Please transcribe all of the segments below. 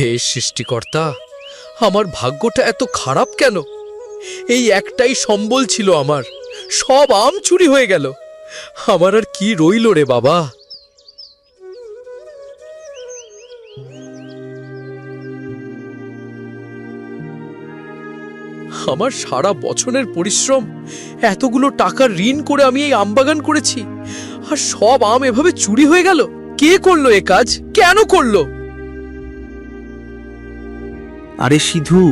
হে সৃষ্টিকর্তা, আমার ভাগ্যটা এত খারাপ কেন? এই একটাই সম্বল ছিল আমার, সব আম চুরি হয়ে গেল। আমার আর কি রইল রে বাবা? আমার সারা বছরের পরিশ্রম, এতগুলো টাকার ঋণ করে আমি এই আমবাগান করেছি, আর সব আম এভাবে চুরি হয়ে গেল। কে করলো এ কাজ? কেন করলো? আরে সিধু,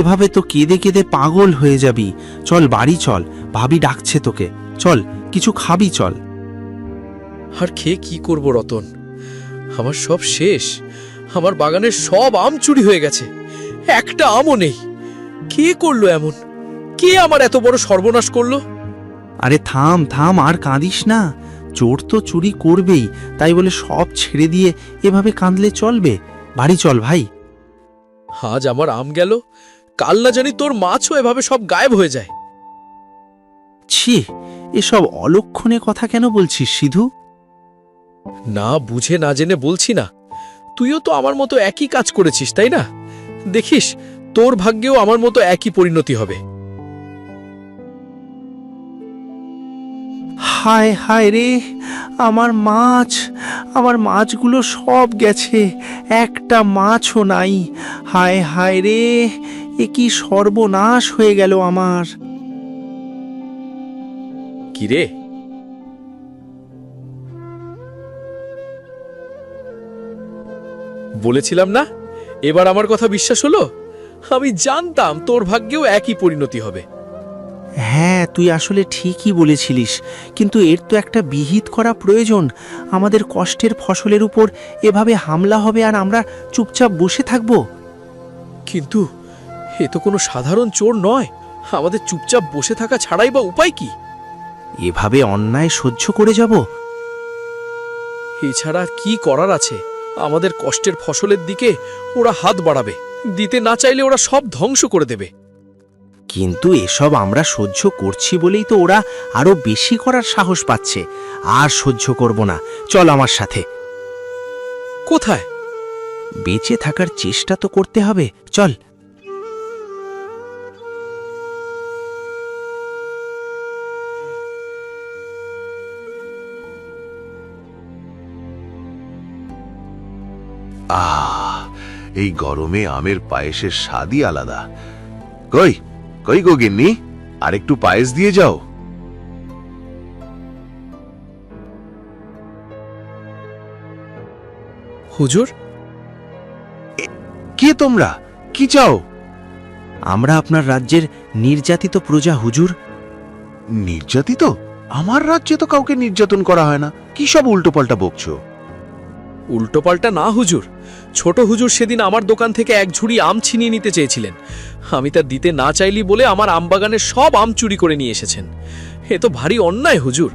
এভাবে তো কেঁদে কেঁদে পাগল হয়ে যাবি। চল বাড়ি চল, ভাবি ডাকছে তোকে। চল, কিছু খাবি চল। আর খেয়ে কি করব রতন? আমার সব শেষ। আমার বাগানের সব আম চুরি হয়ে গেছে, একটা আমও নেই। কে করলো এমন? কে আমার এত বড় সর্বনাশ করলো? আরে থাম থাম, আর কাঁদিস না। চোর তো চুরি করবেই, তাই বলে সব ছেড়ে দিয়ে এভাবে কাঁদলে চলবে? বাড়ি চল ভাই। আজ আমার আম গেল, কাল না জানি তোর মাছও এভাবে সব গায়েব হয়ে যায়। ছি, এসব অলক্ষণে কথা কেন বলছিস সিধু? না বুঝে না জেনে বলছি না। তুইও তো আমার মতো একই কাজ করেছিস, তাই না? দেখিস, তোর ভাগ্যেও আমার মতো একই পরিণতি হবে। হায় হায় রে, আমার মাছগুলো সব গেছে, একটা মাছও নাই। হায় হায় রে, এ কি সর্বনাশ হয়ে গেল আমার। কিরে, বলেছিলাম না এবার আমার কথা বিশ্বাস হলো? আমি জানতাম তোর ভাগ্যেও একই পরিণতি হবে। হ্যাঁ, তুই আসলে ঠিকই বলেছিলিস, কিন্তু এর তো একটা বিহিত করা প্রয়োজন। আমাদের কষ্টের ফসলের উপর এভাবে হামলা হবে আর আমরা চুপচাপ বসে থাকব? কিন্তু এ তো কোনো সাধারণ চোর নয়। আমাদের চুপচাপ বসে থাকা ছাড়াই বা উপায় কি? এভাবে অন্যায় সহ্য করে যাব? এছাড়া আর কি করার আছে? আমাদের কষ্টের ফসলের দিকে ওরা হাত বাড়াবে, দিতে না চাইলে ওরা সব ধ্বংস করে দেবে। কিন্তু এসব আমরা সহ্য করছি বলেই তো ওরা আরো বেশি করার সাহস পাচ্ছে। আর সহ্য করব না, চল আমার সাথে। কোথায়? বেঁচে থাকার চেষ্টা তো করতে হবে, চল। এই গরমে আমের পায়েসের স্বাদই আলাদা। কই কই গো গিন্নি, আর একটু পায়েস দিয়ে যাও। হুজুর, কে তোমরা? কি চাও? আমরা আপনার রাজ্যের নির্যাতিত প্রজা হুজুর। নির্যাতিত? আমার রাজ্যে তো কাউকে নির্যাতন করা হয় না। কি সব উল্টোপাল্টা বকছো? উল্টোপাল্টা না হুজুর। ছোট হুজুর সেদিন আমার দোকান থেকে এক ঝুড়ি আম ছিনিয়ে নিতে চেয়েছিলেন। আমি তা দিতে না চাইলি বলে আমার আমবাগানের সব আম চুরি করে নিয়ে এসেছেন। এ তো ভারী অন্যায় হুজুর।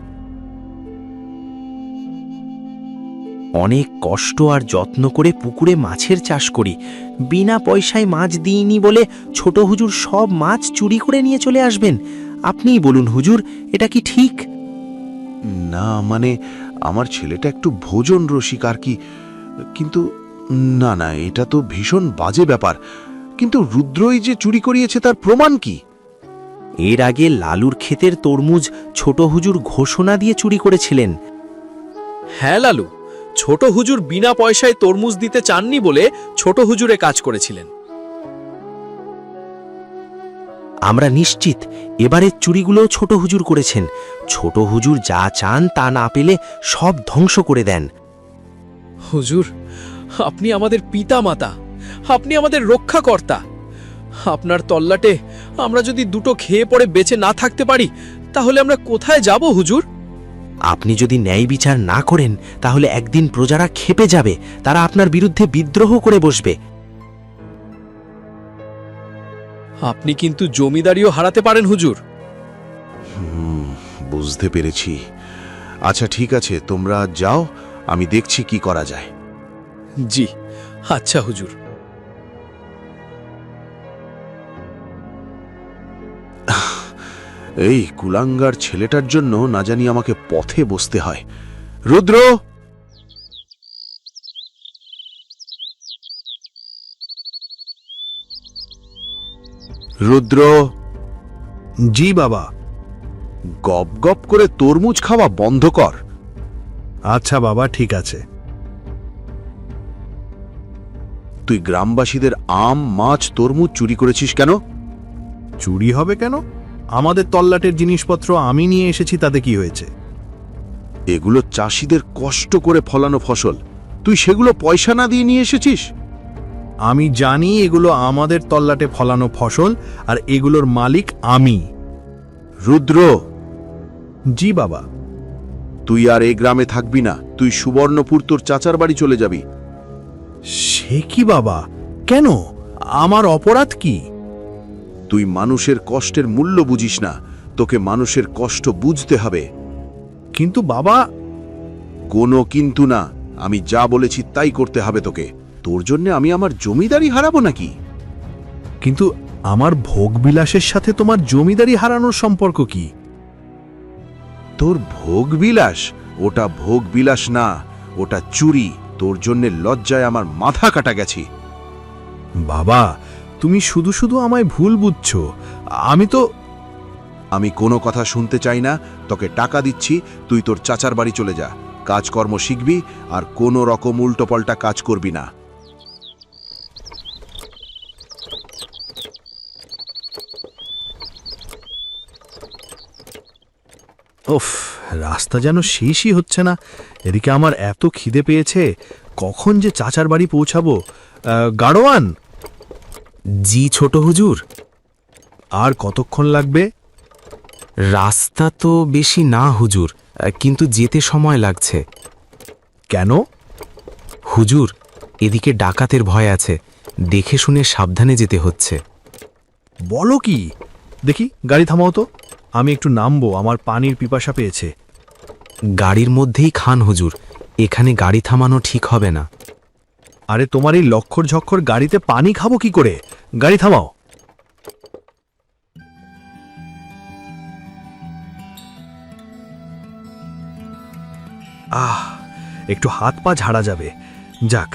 অনেক কষ্ট আর যত্ন করে পুকুরে মাছের চাষ করি, বিনা পয়সায় মাছ দিইনি বলে ছোট হুজুর সব মাছ চুরি করে নিয়ে চলে আসবেন? আপনিই বলুন হুজুর, এটা কি ঠিক? না মানে, আমার ছেলেটা একটু ভোজন রসিক আর কি। কিন্তু না না, এটা তো ভীষণ বাজে ব্যাপার। কিন্তু রুদ্রই যে চুরি করিয়েছে তার প্রমাণ কি? এর আগে লালুর ক্ষেতের তরমুজ ছোট হুজুর ঘোষণা দিয়ে চুরি করেছিলেন। হ্যাঁ লালু, ছোট হুজুর বিনা পয়সায় তরমুজ দিতে চাননি বলে ছোট হুজুরে কাজ করেছিলেন। আমরা নিশ্চিত এবারের চুরিগুলোও ছোট হুজুর করেছেন। ছোট হুজুর যা চান তা না পেলে সব ধ্বংস করে দেন। হুজুর, আপনি আমাদের পিতা মাতা, আপনি আমাদের রক্ষাকর্তা। আপনার তল্লাটে আমরা যদি দুটো খেয়ে পড়ে বেঁচে না থাকতে পারি, তাহলে আমরা কোথায় যাব হুজুর? আপনি যদি ন্যায় বিচার না করেন, তাহলে একদিন প্রজারা ক্ষেপে যাবে, তারা আপনার বিরুদ্ধে বিদ্রোহ করে বসবে। আপনি কিন্তু জমিদারিও হারাতে পারেন হুজুর। বুঝতে পেরেছি। আচ্ছা ঠিক আছে, তোমরা যাও, আমি দেখছি কি করা যায়। জি, আচ্ছা হুজুর। এই কুলাঙ্গার ছেলেটার জন্য না জানি আমাকে পথে বসতে হয়। রুদ্র, রুদ্র, জি বাবা। গপ গপ করে তরমুজ খাওয়া বন্ধ কর। আচ্ছা বাবা, ঠিক আছে। তুই গ্রামবাসীদের আম, মাছ, তরমুজ চুরি করেছিস কেন? চুরি হবে কেন? আমাদের তল্লাটের জিনিসপত্র আমি নিয়ে এসেছি, তাতে কি হয়েছে? এগুলো চাষিদের কষ্ট করে ফলানো ফসল, তুই সেগুলো পয়সা না দিয়ে নিয়ে এসেছিস? আমি জানি এগুলো আমাদের তল্লাটে ফলানো ফসল, আর এগুলোর মালিক আমি। রুদ্র, জি বাবা। তুই আর এই গ্রামে থাকবি না, তুই সুবর্ণপুর তোর চাচার বাড়ি চলে যাবি। সে কি বাবা? কেন? আমার অপরাধ কি? তুই মানুষের কষ্টের মূল্য বুঝিস না, তোকে মানুষের কষ্ট বুঝতে হবে। কিন্তু বাবা। কোনো কিন্তু না, আমি যা বলেছি তাই করতে হবে তোকে। তোর জন্য আমি আমার জমিদারি হারাবো নাকি? কিন্তু আমার ভোগবিলাসের সাথে তোমার জমিদারি হারানোর সম্পর্ক কি? তোর ভোগবিলাস? ওটা ভোগবিলাস না, ওটা চুরি। তোর জন্যে লজ্জায় আমার মাথা কাটা গেছি। বাবা, তুমি শুধু শুধু আমায় ভুল বুঝছো। আমি কোনো কথা শুনতে চাই না। তোকে টাকা দিচ্ছি, তুই তোর চাচার বাড়ি চলে যা, কাজকর্ম শিখবি, আর কোনো রকম উল্টোপাল্টা কাজ করবি না। ওফ, রাস্তা যেন শেষই হচ্ছে না। এদিকে আমার এত খিদে পেয়েছে, কখন যে চাচার বাড়ি পৌঁছাবো। গাড়োয়ান। জি ছোট হুজুর। আর কতক্ষণ লাগবে? রাস্তা তো বেশি না হুজুর, কিন্তু যেতে সময় লাগছে। কেন? হুজুর, এদিকে ডাকাতের ভয় আছে, দেখে শুনে সাবধানে যেতে হচ্ছে। বলো কি? দেখি গাড়ি থামাও তো, আমি একটু নামবো, আমার পানির পিপাসা পেয়েছে। গাড়ির মধ্যেই খান হুজুর, এখানে গাড়ি থামানো ঠিক হবে না। আরে তোমার এই লক্ষর ঝক্ষর গাড়িতে পানি খাবো কি করে? গাড়ি থামাও। একটু হাত পা ঝাড়া যাবে। যাক।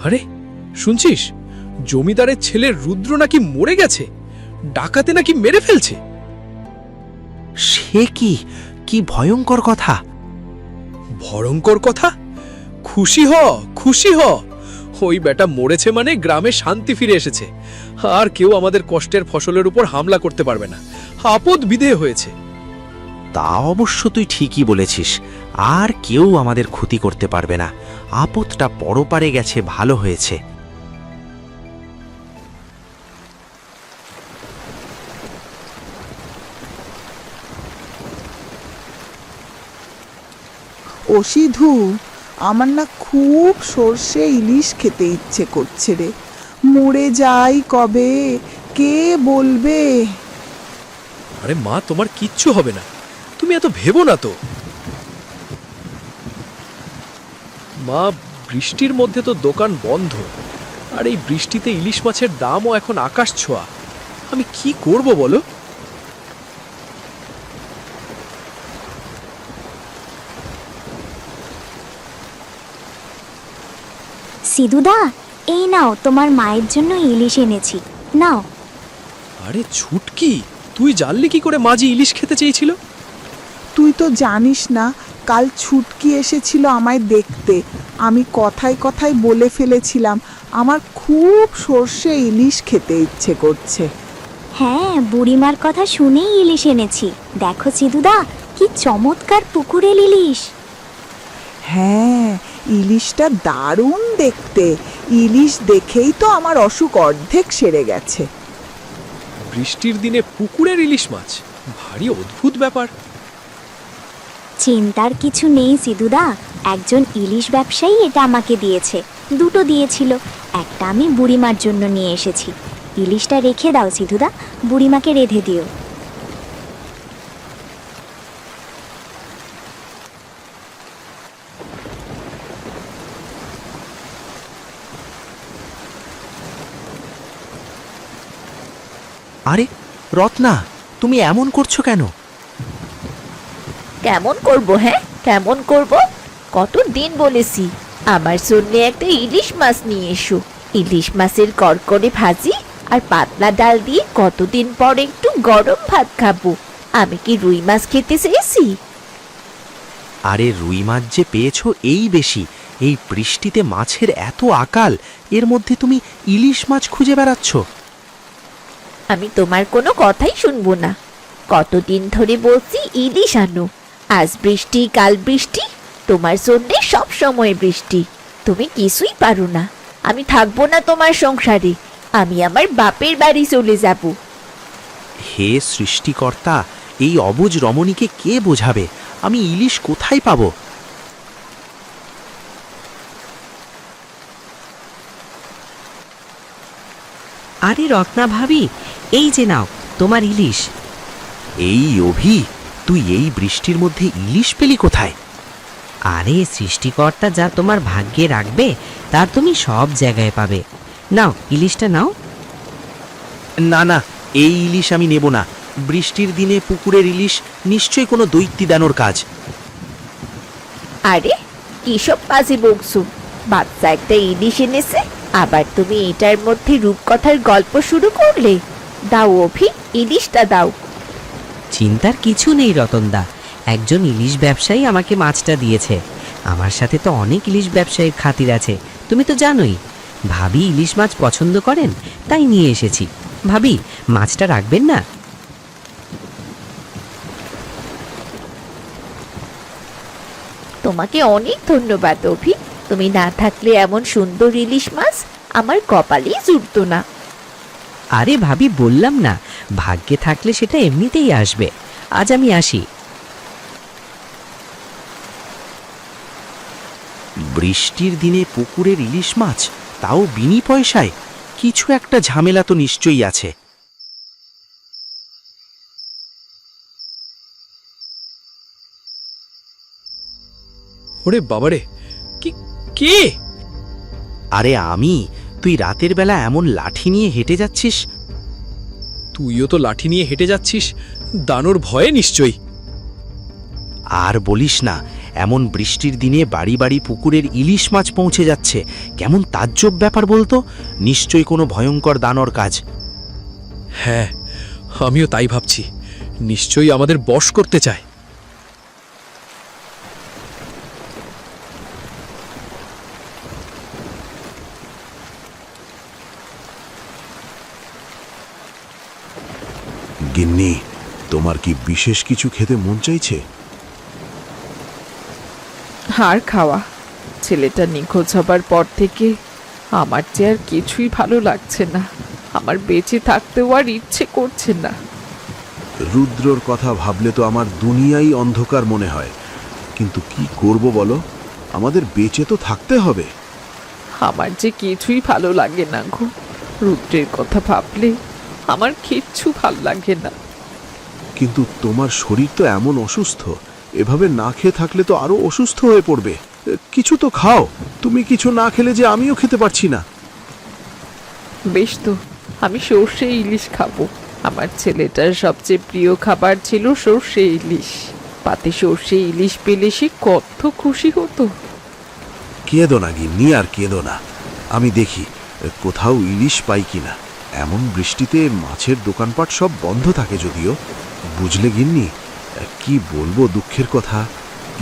আরে শুনছিস, জমিদারের ছেলে রুদ্র নাকি মরে গেছে, ডাকাতে নাকি মেরে ফেলছে। সে কি? কি ভয়ঙ্কর কথা! ভয়ঙ্কর কথা? খুশি হ, খুশি হ। ওই বেটা মরেছে মানে গ্রামে শান্তি ফিরে এসেছে, আর কেউ আমাদের কষ্টের ফসলের উপর হামলা করতে পারবে না। আপদ বিদেয় হয়েছে। তা অবশ্য তুই ঠিকই বলেছিস, আর কেউ আমাদের ক্ষতি করতে পারবে না। আপদটা পরপারে গেছে, ভালো হয়েছে। ও সিধু, আমার না খুব সর্ষে ইলিশ খেতে ইচ্ছে করছে রে। মরে যাই কবে, কে বলবে? আরে মা, তোমার কিচ্ছু হবে না, তুমি এত ভেবো না তো। মা, বৃষ্টির মধ্যে তো দোকান বন্ধ, আর এই বৃষ্টিতে ইলিশ মাছের দামও এখন আকাশ ছোঁয়া। আমি কি করব বলো? সিধুদা, এই নাও, তোমার মায়ের জন্য ইলিশ এনেছি, নাও। আরে ছুটকি, তুই জানলি কি করে মাঝি ইলিশ খেতে চেয়েছিল? তুই তো জানিস না, কাল ছুটকি এসেছিল আমায় দেখতে। আমি কথায় কথায় বলে ফেলেছিলাম আমার খুব সর্ষে ইলিশ খেতে ইচ্ছে করছে। হ্যাঁ, বুড়িমার কথা শুনেই ইলিশ এনেছি। দেখো সিধুদা, কি চমৎকার পুকুরের ইলিশ। হ্যাঁ, ইলিশটা দারুণ দেখতে। ইলিশ দেখেই তো আমার অসুখ অর্ধেক সেরে গেছে। বৃষ্টির দিনে পুকুরের ইলিশ মাছ, ভারী অদ্ভুত ব্যাপার। চিন্তার কিছু নেই সিধুদা, একজন ইলিশ ব্যবসায়ী এটা আমাকে দিয়েছে। দুটো দিয়েছিল, একটা আমি বুড়িমার জন্য নিয়ে এসেছি। ইলিশটা রেখে দাও সিধুদা, বুড়িমাকে রেঁধে দিও। আরে রত্না, তুমি এমন করছো কেন? কেমন করব? হ্যাঁ, কেমন করব? কত দিন বলেছি আমার জন্য একটা ইলিশ মাছ নিয়ে এসো, ইলিশ মাছের কড়কড়ে ভাজি আর পাতলা ডাল দিয়ে কতদিন পর একটু গরম ভাত খাবো। আমি কি রুই মাছ খেতে চেয়েছি? আরে রুই মাছ যে পেয়েছো এই বেশি, এই বৃষ্টিতে মাছের এত আকাল, এর মধ্যে তুমি ইলিশ মাছ খুঁজে বেড়াচ্ছ। আমি তোমার কোনো কথাই শুনবো না। কতদিন ধরে বলছি ইলিশ আনো, আজ বৃষ্টি কাল বৃষ্টি, তোমার জন্যে সব সময় বৃষ্টি। তুমি কিছুই পারো না। আমি থাকবো না তোমার সংসারে, আমি আমার বাপের বাড়ি চলে যাব। হে সৃষ্টিকর্তা, এই অবুঝ রমণীকে কে বোঝাবে? আমি ইলিশ কোথায় পাবো? আরে রত্না ভাবি, এই যে নাও তোমার ইলিশ। এই অভি, তুই এই বৃষ্টির মধ্যে ইলিশ পেলি কোথায়? আরে সৃষ্টিকর্তা যা তোমার ভাগ্যে রাখবে তা তুমি সব জায়গায় পাবে। নাও ইলিশটা নাও। না না, এই ইলিশ আমি নেব না। বৃষ্টির দিনে পুকুরের ইলিশ নিশ্চয়ই কোনো দৈত্যী দানোর কাজ। আরে কিসব বাজে বকছো? বাচ্চা একটা ইলিশ এনেছে, আবার তুমি এটার মধ্যে রূপকথার গল্প শুরু করলে। দাও অভি, ইলিশটা দাও। চিন্তার কিছু নেই রতনদা, একজন ইলিশ ব্যবসায়ী আমাকে মাছটা দিয়েছে। আমার সাথে তো অনেক ইলিশ ব্যবসায়ীর খাতির আছে, তুমি তো জানোই। ভাবি ইলিশ মাছ পছন্দ করেন, তাই নিয়ে এসেছি। ভাবি, মাছটা রাখবেন না? তোমাকে অনেক ধন্যবাদ অভি, তুমি না থাকলে এমন সুন্দর ইলিশ মাছ আমার কপালেই জুটতো না। আরে ভাবি, বললাম না, ভাগ্যে থাকলে সেটা এমনিতেই আসবে। আজ আমি আসি। বৃষ্টির দিনে পুকুরের ইলিশ মাছ, তাও বিনি পয়সায়? কিছু একটা ঝামেলা তো নিশ্চয়ই আছে। ওরে বাবারে, কি কে? আরে আমি। তুই রাতের বেলা এমন লাঠি নিয়ে হেঁটে যাচ্ছিস? তুইও তো লাঠি নিয়ে হেঁটে যাচ্ছিস, দানোর ভয়ে নিশ্চয়ই। আর বলিস না, এমন বৃষ্টির দিনে বাড়ি বাড়ি পুকুরের ইলিশ মাছ পৌঁছে যাচ্ছে। কেমন তাজ্জব ব্যাপার বলতো? নিশ্চয়ই কোনো ভয়ঙ্কর দানর কাজ। হ্যাঁ, আমিও তাই ভাবছি। নিশ্চয়ই আমাদের বশ করতে চায়। গিন্নি, তোমার কি বিশেষ কিছু খেতে মন চাইছে? আর খাওয়া, ছেলেটা নিখোঁজ হবার পর থেকে আমার যে আর কিছুই ভালো লাগছে না। আমার বেঁচে থাকতেও আর ইচ্ছে করছে না। রুদ্রর কথা ভাবলে তো আমার দুনিয়াই অন্ধকার মনে হয়। কিন্তু কি করব বলো, আমাদের বেঁচে তো থাকতে হবে। আমার যে কিছুই ভালো লাগে না গো। রুদ্রের কথা ভাবলে আমার কিচ্ছু ভালো লাগে না। কিন্তু তোমার শরীর তো এমন অসুস্থ, এভাবে না খেয়ে থাকলে তো আরো অসুস্থ হয়ে পড়বে। কিছু তো খাও। তুমি কিছু না খেলে যে আমিও খেতে পারছি না। বেশ তো, আমি সর্ষে ইলিশ খাবো। আমার ছেলেটার সবচেয়ে প্রিয় খাবার ছিল সর্ষে ইলিশ। পাতে সর্ষে ইলিশ পেলে সে কত খুশি হতো। কেঁদো না গিন্নি, আর কেঁদো না। আমি দেখি কোথাও ইলিশ পাই কিনা। এমন বৃষ্টিতে মাছের দোকানপাট সব বন্ধ থাকে যদিও। বুঝলে গিন্নি, কি বলবো দুঃখের কথা,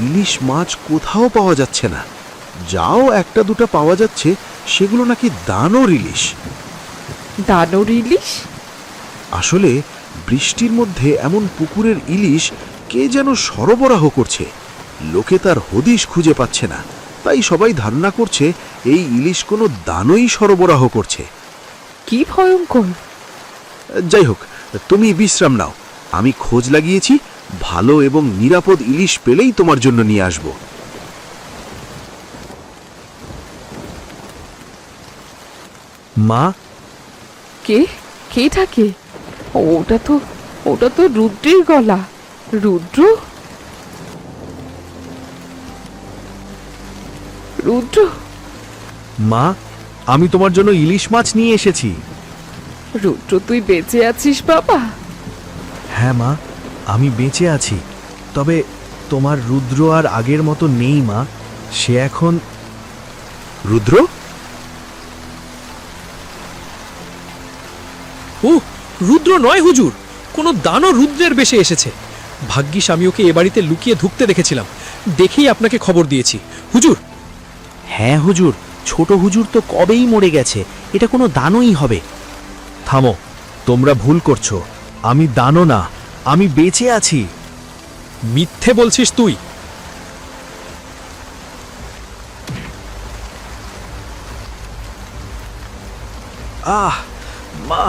ইলিশ মাছ কোথাও পাওয়া যাচ্ছে না। যাও একটা দুটো পাওয়া যাচ্ছে, সেগুলো নাকি দানোর ইলিশ। দানোর ইলিশ? আসলে বৃষ্টির মধ্যে এমন পুকুরের ইলিশ কে যেন সরবরাহ করছে। লোকে তার হদিশ খুঁজে পাচ্ছে না, তাই সবাই ধারণা করছে এই ইলিশ কোনো দানই সরবরাহ করছে। কি ভয়ঙ্কর! যাই হোক, তুমি বিশ্রাম নাও। আমি খোঁজ লাগিয়েছি, ভালো এবং নিরাপদ ইলিশ পেলেই তোমার জন্য নিয়ে আসব। মা, কে কে থাকে? ওটা তো রুদ্রের গলা। রুদ্র, রুদ্র! মা, আমি তোমার জন্য ইলিশ মাছ নিয়ে এসেছি। রুদ্র, তুই বেঁচে আছিস বাবা? হ্যাঁ মা, আমি বেঁচে আছি। তবে তোমার রুদ্র আর আগের মতো নেই মা। সে এখন... রুদ্র, ও রুদ্র নয় হুজুর, কোনো দানব রুদ্রের বেশে এসেছে। ভাগ্যিস আমি ওকে এ বাড়িতে লুকিয়ে ঢুকতে দেখেছিলাম, দেখেই আপনাকে খবর দিয়েছি হুজুর। হ্যাঁ হুজুর, ছোট হুজুর তো কবেই মরে গেছে, এটা কোনো দানই হবে। থামো, তোমরা ভুল করছো। আমি দানও না, আমি বেঁচে আছি। মিথ্যে বলছিস তুই। আহ মা!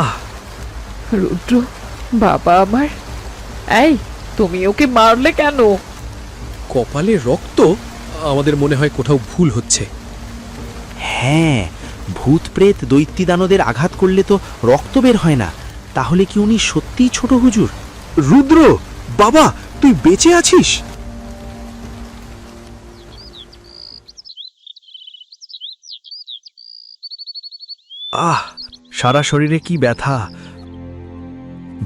রুদ্র, বাবা আমার, এই তুমি ওকে মারলে কেন? কপালে রক্ত, আমাদের মনে হয় কোথাও ভুল হচ্ছে। হ্যাঁ, ভূত প্রেত দৈত্যী দানদের আঘাত করলে তো রক্ত বের হয় না। তাহলে কি উনি সত্যিই ছোট হুজুর? রুদ্র বাবা, তুই বেঁচে আছিস? আহ, সারা শরীরে কি ব্যথা!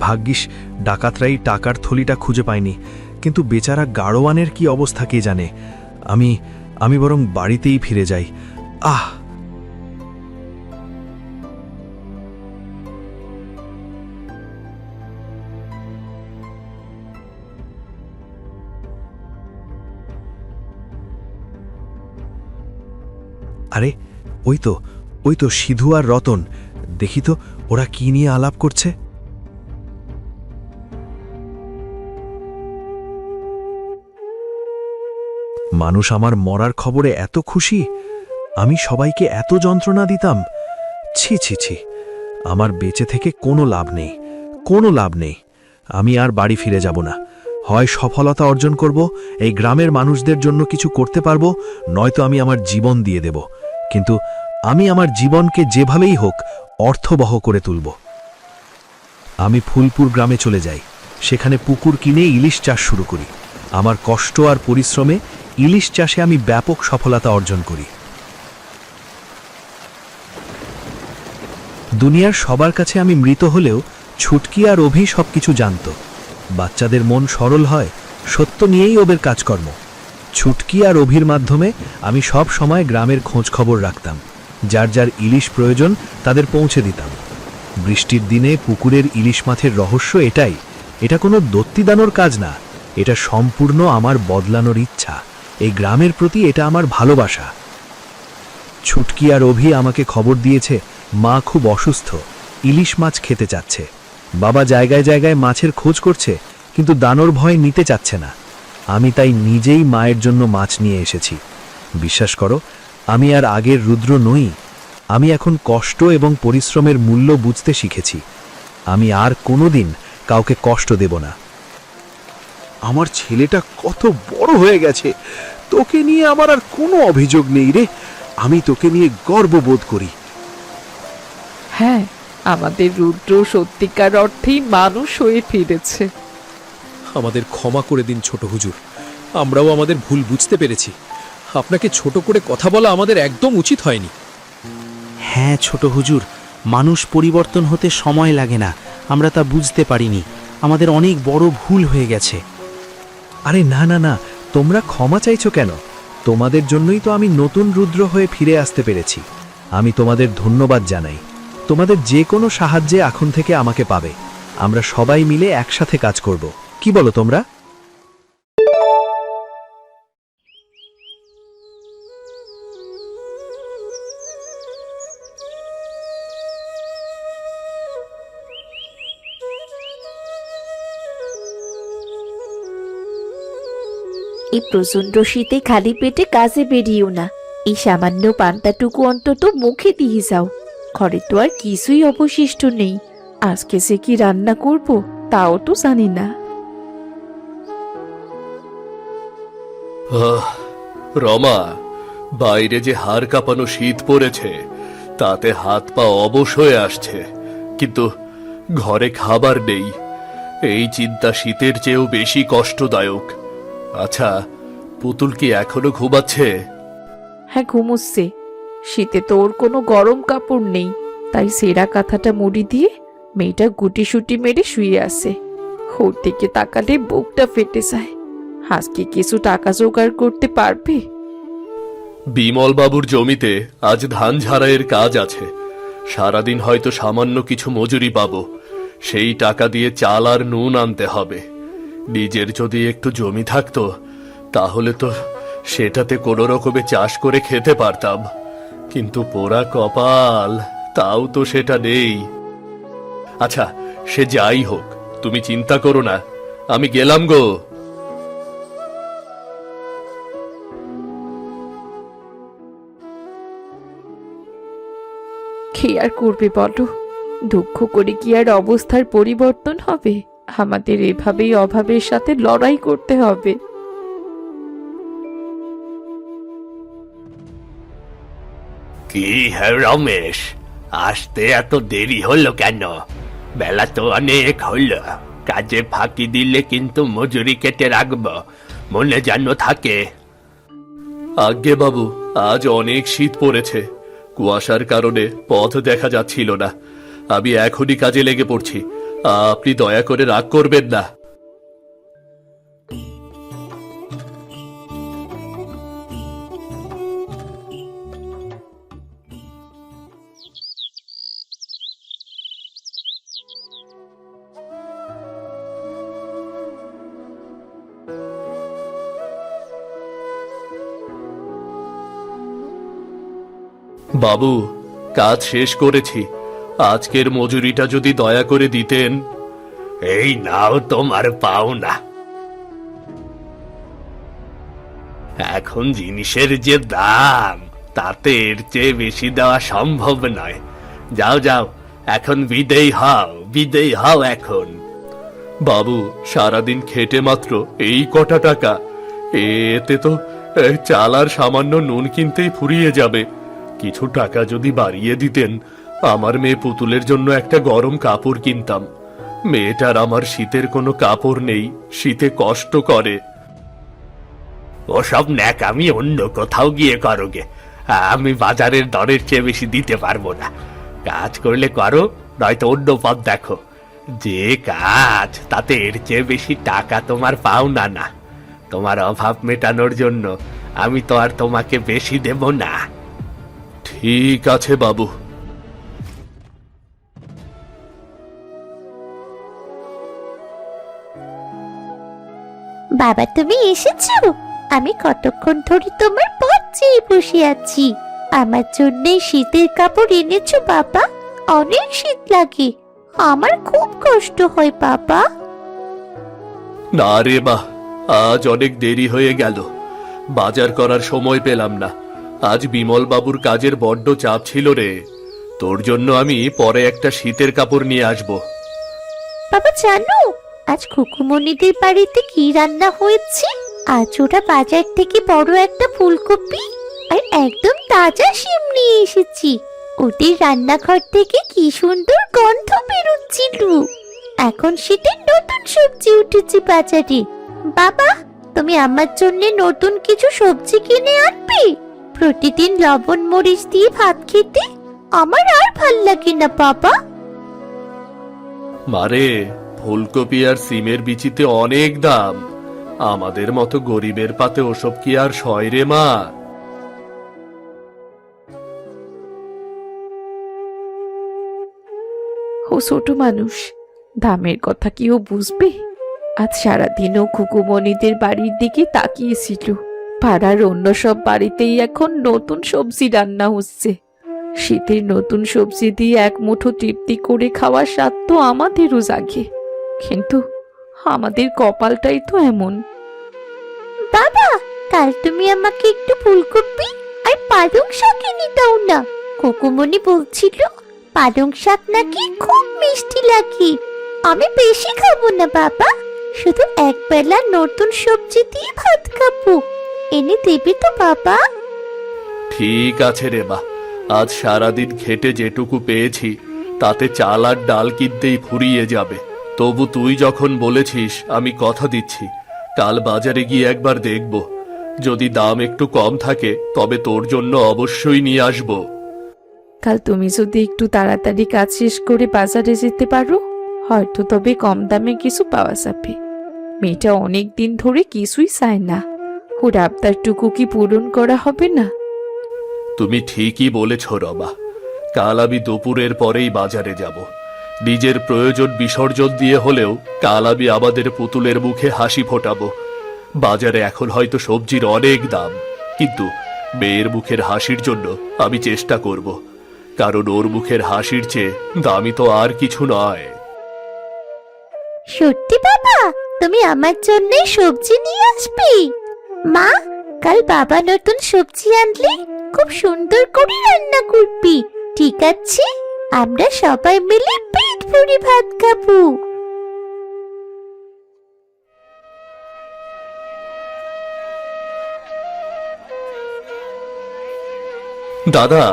ভাগ্যিস ডাকাতরাই টাকার থলিটা খুঁজে পায়নি, কিন্তু বেচারা গাড়োয়ানের কি অবস্থা কে জানে। আমি বরং বাড়িতেই ফিরে যাই। আহ! আরে ওই তো সিধু আর রতন। দেখি তো ওরা কি নিয়ে আলাপ করছে। মানুষ আমার মরার খবরে এত খুশি, আমি সবাইকে এত যন্ত্রণা দিতাম। ছি ছি ছি, আমার বেঁচে থেকে কোনো লাভ নেই, কোনো লাভ নেই। আমি আর বাড়ি ফিরে যাব না। হয় সফলতা অর্জন করব, এই গ্রামের মানুষদের জন্য কিছু করতে পারবো, নয়তো আমি আমার জীবন দিয়ে দেব। কিন্তু আমি আমার জীবনকে যেভাবেই হোক অর্থবহ করে তুলব। আমি ফুলপুর গ্রামে চলে যাই, সেখানে পুকুর কিনে ইলিশ চাষ শুরু করি। আমার কষ্ট আর পরিশ্রমে ইলিশ চাষে আমি ব্যাপক সফলতা অর্জন করি। দুনিয়ার সবার কাছে আমি মৃত হলেও ছুটকি আর অভি সবকিছু জানত। বাচ্চাদের মন সরল হয়, সত্য নিয়েই ওদের কাজকর্ম। ছুটকি আর অভির মাধ্যমে আমি সব সময় গ্রামের খোঁজ খবর রাখতাম। যার যার ইলিশ প্রয়োজন তাদের পৌঁছে দিতাম। বৃষ্টির দিনে পুকুরের ইলিশ মাছের রহস্য এটাই, এটা কোনো দত্তিদানোর কাজ না, এটা সম্পূর্ণ আমার বদলানোর ইচ্ছা। এই গ্রামের প্রতি এটা আমার ভালোবাসা। ছুটকি আর অভি আমাকে খবর দিয়েছে মা খুব অসুস্থ, ইলিশ মাছ খেতে চাচ্ছে। বাবা জায়গায় জায়গায় মাছের খোঁজ করছে, কিন্তু দানোর ভয় নিতে চাচ্ছে না। আমি তাই নিজেই মায়ের জন্য মাছ নিয়ে এসেছি। বিশ্বাস করো, আমি আর আগের রুদ্র নই। আমি এখন কষ্ট এবং পরিশ্রমের মূল্য বুঝতে শিখেছি। আমি আর কোনোদিন কাউকে কষ্ট দেব না। আমার ছেলেটা কত বড় হয়ে গেছে, তোকে নিয়ে আমার আর কোনো অভিযোগ নেই রে। আমি তোকে নিয়ে গর্ববোধ করি। হ্যাঁ, আমাদের রুদ্র সত্যিকার অর্থেই মানুষ হয়ে ফিরেছে। আমাদের ক্ষমা করে দিন ছোট হুজুর, আমরাও আমাদের ভুল বুঝতে পেরেছি। আপনাকে ছোট করে কথা বলা আমাদের একদম উচিত হয়নি। হ্যাঁ ছোট হুজুর, মানুষ পরিবর্তন হতে সময় লাগে না, আমরা তা বুঝতে পারিনি। আমাদের অনেক বড় ভুল হয়ে গেছে। আরে না না না, তোমরা ক্ষমা চাইছো কেন? তোমাদের জন্যই তো আমি নতুন রুদ্র হয়ে ফিরে আসতে পেরেছি। আমি তোমাদের ধন্যবাদ জানাই। তোমাদের যে কোনো সাহায্যে এখন থেকে আমাকে পাবে। আমরা সবাই মিলে একসাথে কাজ করব। কি বলো তোমরা? এই প্রচন্ড শীতে খালি পেটে কাজে বেরিয়েও না। এই সামান্য পান্তাটুকু অন্তত মুখে দিয়ে যাও। ঘরে তো আর কিছুই অবশিষ্ট নেই। আজকে সে কি রান্না করব তাও তো জানি না। রমা, বাইরে যে হাড় কাঁপানো শীত পড়েছে, তাতে হাত পা অবশ হয়ে আসছে, কিন্তু ঘরে খাবার নেই। এই চিন্তা শীতের চেয়েও বেশি কষ্টদায়ক। আচ্ছা, পুতুল কি এখনো ঘুমাচ্ছে? হ্যাঁ, ঘুমোচ্ছে। শীতে তো ওর কোনো গরম কাপড় নেই, তাই সেরা কাঁথাটা মুড়ি দিয়ে মেয়েটা গুটিসুটি মেরে শুয়ে আছে। ওর দিকে তাকালে বুকটা ফেটে যায়। আজকে কিছু টাকা জোগাড় করতে পারবে? বিমল বাবুর জমিতে আজ ধান ঝাড়াইয়ের কাজ আছে। সারাদিন হয়তো সামান্য কিছু মজুরি পাবো। সেই টাকা দিয়ে চাল আর নুন আনতে হবে। নিজের যদি একটু জমি থাকতো তাহলে তো সেটাতে কোনো রকমে চাষ করে খেতে পারতাম, কিন্তু পোড়া কপাল, তাও তো সেটা নেই। আচ্ছা, সে যাই হোক, তুমি চিন্তা করো না, আমি গেলাম গো। কি আর করবে বলো, দুঃখ করে কি আর অবস্থার পরিবর্তন হবে? আমাদের এভাবেই অভাবের সাথে লড়াই করতে হবে। কি হ্যাঁ রমেশ, আসতে এত দেরি হলো কেন? বেলা তো অনেক হলো। কাজে ফাঁকি দিলে কিন্তু মজুরি কেটে রাখবো, মনে যেন থাকে। আজ্ঞে বাবু, আজ অনেক শীত পড়েছে, কুয়াশার কারণে পথ দেখা যাচ্ছিল না। আমি এখনই কাজে লেগে পড়ছি, আপনি দয়া করে রাগ করবেন না। বাবু, কাজ শেষ করেছি, আজকের মজুরিটা যদি দয়া করে দিতেন। এই নাও তোমার পাওনা। এখন জিনিসের যে দাম, তাতে এর চেয়ে বেশি দেওয়া সম্ভব নয়। যাও যাও, এখন বিদেয় হও এখন। বাবু, সারাদিন খেটে মাত্র এই কটা টাকা, এতে তো চাল আর সামান্য নুন কিনতেই ফুরিয়ে যাবে। কিছু টাকা যদি বাড়িয়ে দিতেন, আমার মেয়ে পুতুলের জন্য একটা গরম কাপড় কিনতাম। মেয়েটার আমার শীতের কোনো কাপড় নেই, শীতে কষ্ট করে। ওসব ন্যাকামি অন্য কোথাও গিয়ে করোগে, আমি বাজারের দরের চেয়ে বেশি দিতে পারবো না। কাজ করলে করো, নয়তো অন্য পথ দেখো। যে কাজ, তাতে এর চেয়ে বেশি টাকা তোমার পাও না। না, তোমার অভাব মেটানোর জন্য আমি তো আর তোমাকে বেশি দেব না। ঠিক আছে বাবু। বাবা, তুমি এসেছো? আমি কতক্ষণ ধরে তোমার পথ চেয়ে বসে আছি। আমার জন্য শীতের কাপড় এনেছো বাবা? অনেক শীত লাগে, আমার খুব কষ্ট হয় বাবা। না রে মা, আজ অনেক দেরি হয়ে গেল, বাজার করার সময় পেলাম না। আজ বিমল বাবুর কাজের বড্ড চাপ ছিল রে, তোর জন্য আমি পরে একটা শীতের কাপড় নিয়ে আসব। বাবা জানো আজ খুকুমণিদের বাড়িতে কি রান্না হয়েছে? আজ ওরা বাজার থেকে বড় একটা ফুলকপি আর একদম তাজা শিম নিয়ে এসেছি। ওদের রান্নাঘর থেকে কি সুন্দর গন্ধ বেরোচ্ছিল। এখন শীতের নতুন সবজি উঠেছে বাজারে। বাবা, তুমি আমার জন্য নতুন কিছু সবজি কিনে আনবে? প্রতিদিন লবণ মরিচ দিয়ে ভাত খেতে আমার আর ভাল লাগে না বাবা। মারে, ফুলকপি আর সিমের বিচিতে অনেক দাম, আমাদের মতো গরিবের পাতে ওসব কি আর সয় রে মা? ও ছোট মানুষ, দামের কথা কি ও বুঝবে? আজ সারাদিনও খুকুমণিদের বাড়ির দিকে তাকিয়েছিল। পাড়ার অন্য সব বাড়িতেই এখন নতুন সবজি রান্না হচ্ছে। শীতের নতুন সবজি দিয়ে এক মুঠো তৃপ্তি করে খাওয়ার স্বাদ তো আমাদেরও জাগে, কিন্তু আমাদের কপালটাই তো এমন। বাবা, কাল তুমি আমাকে একটু ফুলকপি আর পালং শাক এনে দাও না। কোকুমণি বলছিল পালং শাক নাকি খুব মিষ্টি লাগে। আমি বেশি খাবো না বাবা, শুধু একবেলা নতুন সবজি দিয়ে ভাত খাবো। এনে দেবে তো বাবা? ঠিক আছে রে মা, আজ সারাদিন খেটে যেটুকু পেয়েছি তাতে চাল আর ডাল কিনতেই ফুরিয়ে যাবে। তবু তুই যখন বলেছিস, আমি কথা দিচ্ছি কাল বাজারে গিয়ে একবার দেখব। যদি দাম একটু কম থাকে তবে তোর জন্য অবশ্যই নিয়ে আসব। কাল তুমি যদি একটু তাড়াতাড়ি কাজ শেষ করে বাজারে যেতে পারো, হয়তো তবে কম দামে কিছু পাওয়া যাবে। মেয়েটা অনেক দিন ধরে কিছুই চায় না, ওর আবদারটুকু কি পূরণ করা হবে না? তুমি ঠিকই বলেছ রমা, কাল আমি দুপুরের পরেই বাজারে যাব। নিজের প্রয়োজন বিসর্জন দিয়ে হলেও কাল আমি আমাদের পুতুলের মুখে হাসি ফোটাবো। বাজারে এখন হয়তো সবজির অনেক দাম, কিন্তু মেয়ের মুখের হাসির জন্য আমি চেষ্টা করব, কারণ ওর মুখের হাসির চেয়ে দামি তো আর কিছু নয়। সত্যি বাবা, তুমি আমার জন্য সবজি নিয়ে আসবে? মা, কাল বাবা নতুন সবজি আনলে খুব সুন্দর করে রান্না করবি, ঠিক আছে? আমরা সবাই মিলে পেট ভরে ভাত খাবো। দাদা,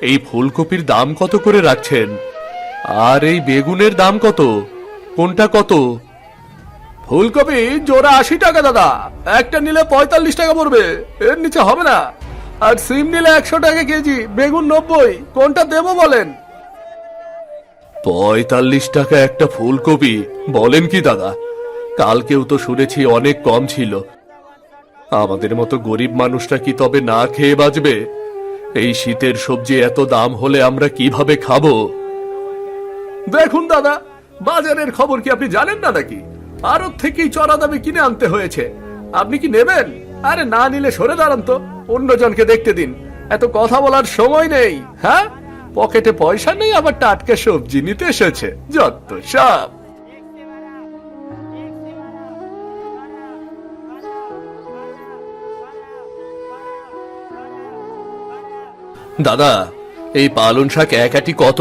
এই ফুলকপির দাম কত করে রাখছেন? আর এই বেগুনের দাম কত? কোনটা কত? ফুলকপি জোড়া 80 টাকা দাদা, একটা নিলে 45 টাকা পড়বে, এর নিচে হবে না। আর সিম নিলে 100 টাকা কেজি, বেগুন 90, কোনটা দেবো বলেন? 45 টাকা একটা ফুলকপি, বলেন কি দাদা? কালকেও তো শুনেছি অনেক কম ছিল। আমাদের মতো গরিব মানুষরা কি তবে না খেয়ে বাঁচবে? এই শীতের সবজি এত দাম হলে আমরা কিভাবে খাবো? দেখুন দাদা, বাজারের খবর কি আপনি জানেন না নাকি? আড়ত থেকেই চড়া দামে কিনে আনতে হয়েছে। আপনি কি নেবেন? আরে না নিলে সরে দাঁড়ান তো, অন্যজনকে দেখতে দিন। এত কথা বলার সময় নেই। হ্যাঁ, পকেটে পয়সা নেই, আবার টাটকা সবজি নিতে এসেছে, যত সব। দাদা, এই পালং শাক এক আটি কত?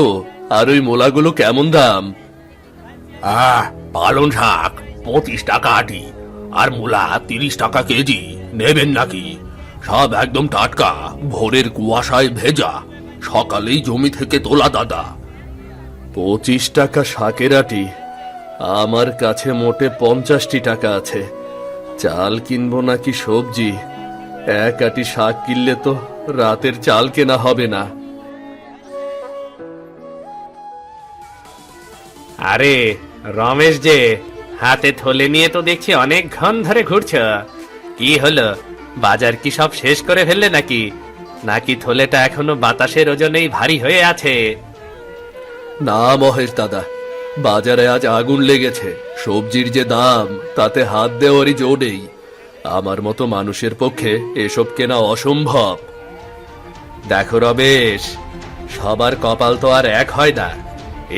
আর ওই মোলাগুলো কেমন দাম? পালং শাক 25 টাকা আটি, আর মূলা 30 টাকা কেজি। নেবেন নাকি? সব একদম টাটকা, ভোরের কুয়াশায় ভেজা, সকালেই জমি থেকে তোলা দাদা। 25 টাকা শাকের আটি? আমার কাছে মোটে 50টি টাকা আছে। চাল কিনবো নাকি সবজি? এক আটি শাক কিনলে তো রাতের চাল কেনা হবে না। আরে রমেশ যে, হাতে থলে নিয়ে তো দেখছি অনেকক্ষণ ধরে ঘুরছ। কি হলো, বাজার কি সব শেষ করে ফেললে নাকি? নাকি থলেটা এখনো বাতাসের ওজনেই ভারী হয়ে আছে? না মহেশ দাদা, বাজারে আজ আগুন লেগেছে। সবজির যে দাম, তাতে হাত দেওয়ারই জো নেই। আমার মতো মানুষের পক্ষে এসব কেনা অসম্ভব। দেখো রমেশ, সবার কপাল তো আর এক হয় না।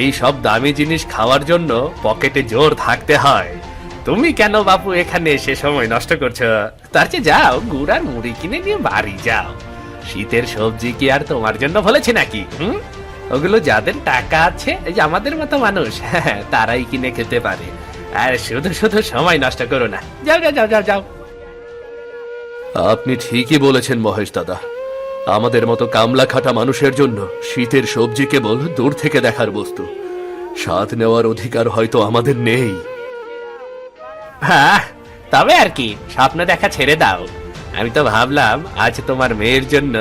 এই সব দামি জিনিস খাওয়ার জন্য পকেটে জোর থাকতে হয়। তুমি কেন বাপু এখানে এসে সময় নষ্ট করছো? তার চেয়ে যাও, গুড় আর মুড়ি কিনে নিয়ে বাড়ি যাও। শীতের সবজি কি আর তোমার জন্য বলেছি নাকি? ওগুলো যাদের টাকা আছে, এই যে আমাদের মতো মানুষ, তারাই কিনে খেতে পারে। আর শুধু শুধু সময় নষ্ট করো না, যাও যাও যাও যাও যাও। আপনি ঠিকই বলেছেন মহেশ দাদা। আমাদের মতো কামলা খাটা মানুষের জন্য শীতের সবজি কেবল দূর থেকে দেখার বস্তু। স্বাদ নেওয়ার অধিকার হয়তো আমাদের নেই। হ্যাঁ, তবে আর কি, স্বপ্ন দেখা ছেড়ে দাও। আমি তো ভাবলাম আজ তোমার মেয়ের জন্য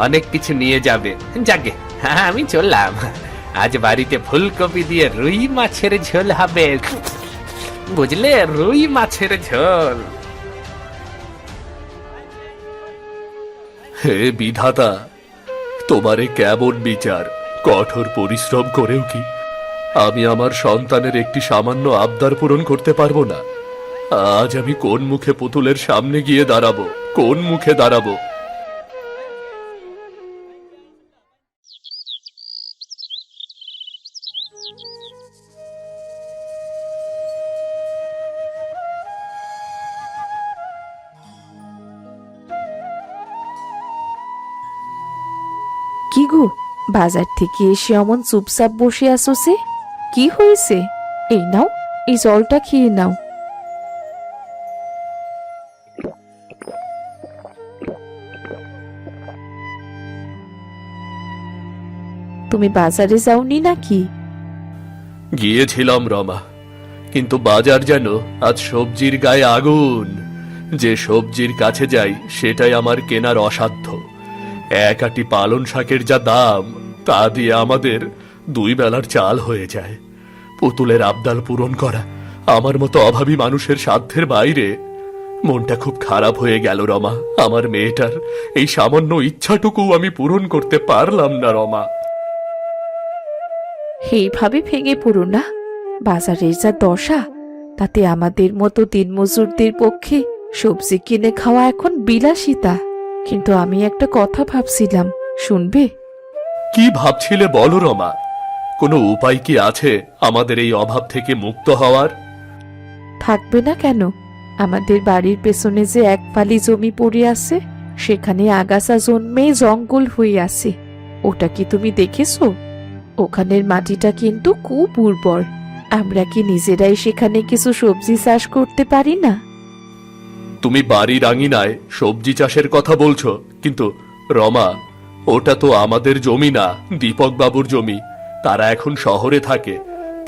অনেক কিছু নিয়ে যাবে। যাকে, হ্যাঁ আমি চললাম। আজ বাড়িতে ফুলকপি দিয়ে রুই মাছের ঝোল হবে, বুঝলে? রুই মাছের ঝোল। হে বিধাতা, তোমারে কেমন বিচার! কঠোর পরিশ্রম করেও কি আমি আমার সন্তানের একটি সামান্য আবদার পূরণ করতে পারবো না? আজ আমি কোন মুখে পুতুলের সামনে গিয়ে দাঁড়াবো? কোন মুখে দাঁড়াবো? কি গো, বাজার থেকে এসে অমন চুপচাপ বসে আসো সে? কি হয়েছে? এই নাও, এই জলটা খেয়ে নাও। তুমি বাজারে যাওনি নাকি? গিয়েছিলাম রমা, কিন্তু বাজার যেন আজ সবজির গায়ে আগুন। যে সবজির কাছে যাই সেটাই আমার কেনার অসাধ্য। এক আটি পালং শাকের যা দাম, তা দিয়ে আমাদের 2 বেলার চাল হয়ে যায়। পুতুলের আবদার পূরণ করা আমার মতো অভাবী মানুষের সাধ্যের বাইরে। মনটা খুব খারাপ হয়ে গেল রমা। আমার মেয়েটার এই সামান্য ইচ্ছাটুকু আমি পূরণ করতে পারলাম না রমা। এইভাবে ভেঙে পড়ো না। বাজারের যা দশা, তাতে আমাদের মতো দিনমজুরদের পক্ষে সবজি কিনে খাওয়া এখন বিলাসিতা। কিন্তু আমি একটা কথা ভাবছিলাম, শুনবে? কি ভাবছিলে বলো রমা? কোনো উপায় কি আছে আমাদের এই অভাব থেকে মুক্ত হওয়ার? থাকবে না কেন? আমাদের বাড়ির পেছনে যে এক ফালি জমি পড়ে আছে, সেখানে আগাছা জন্মে জঙ্গল হয়ে আছে। ওটা কি তুমি দেখেছো? ওখানের মাটিটা কিন্তু খুব উর্বর। আমরা কি নিজেরাই সেখানে কিছু সবজি চাষ করতে পারি না? তুমি বাড়ির আঙিনায় সবজি চাষের কথা বলছো, কিন্তু রমা, ওটা তো আমাদের জমি না, দীপক বাবুর জমি। তারা এখন শহরে থাকে,